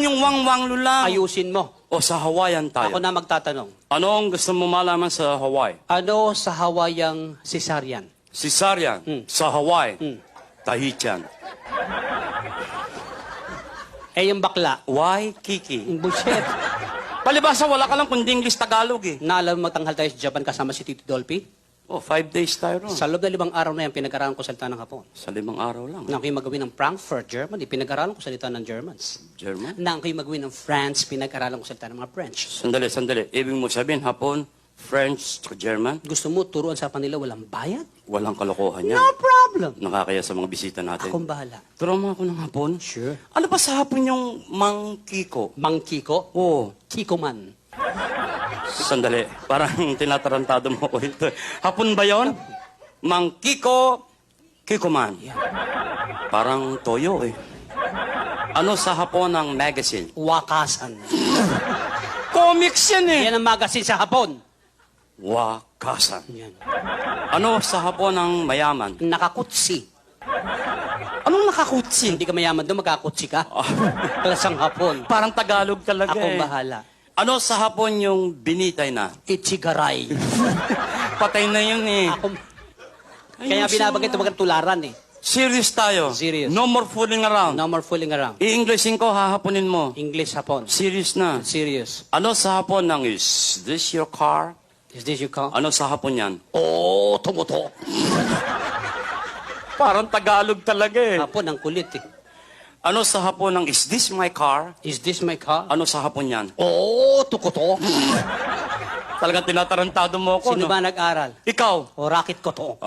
Yung wang-wang lulang. Ayusin mo. O sa Hawaiian tayo. Ako na magtatanong. Ano ang gusto mo malaman sa Hawaii? Ano sa Hawaiiang cesarean? Cesarean. Sa Hawaii. Tahitian. Eh, yung bakla. Waikiki. Bullshit. Palibasa, wala ka lang kundi English Tagalog eh. Naalam mo magtanghal tayo sa Japan kasama si Tito Dolphy? Oh, 5 days tayo ron. Sa loob na 5 araw na yan, pinag-aralan ko salita ng Hapon. Sa 5 araw lang. Nang kayo magawin ng Frankfurt, Germany, pinag-aralan ko salita ng Germans. German? Nang kayo magawin ng France, pinag-aralan ko salita ng mga French. Sandali. Ibig mo sabihin, Hapon, French, German, Gusto mo turuan sa kanila walang bayad? walang kalokohan yan. No problem. Nakakaya sa mga bisita natin. Akong bahala. Turo mo ako ng Hapon. Sure. Ano ba sa Hapon yung mangkiko? Mang Kiko? Oo. Kiko man. Sandali. Parang tinatarantado mo ko ito. Hapon ba yon? Mangkiko, Kikoman. Parang toyo eh. Ano sa Hapon ang magazine? Wakasan. Comics yan eh. Yan ang magazine sa Hapon. Wakasan. Yan. Ano sa Hapon ang mayaman? Nakakutsi. Anong nakakutsi? Hindi ka mayaman doon, magkakutsi ka. Klasang Hapon. Parang Tagalog talaga Akong eh. bahala. Ano sa Hapon yung binitay na? Ichigaray. Patay na yun eh. Ako... Kaya binabagay ito tularan eh. Serious tayo. Serious. No more fooling around. No more fooling around. I-Englishin ko, hahaponin mo. English Hapon. Serious na. Serious. Ano sa Hapon ng is this your car? Is this your car? Ano sa Hapon yan? Oh, tumuto. Parang Tagalog talaga eh. Hapon, ang kulit eh. Ano sa Hapon ng is this my car? Is this my car? Ano sa Hapon yan? Oh, tukuto. Talagang tinatarantado mo ako, Sino no? ba nag-aral? Ikaw. O, racket ko to.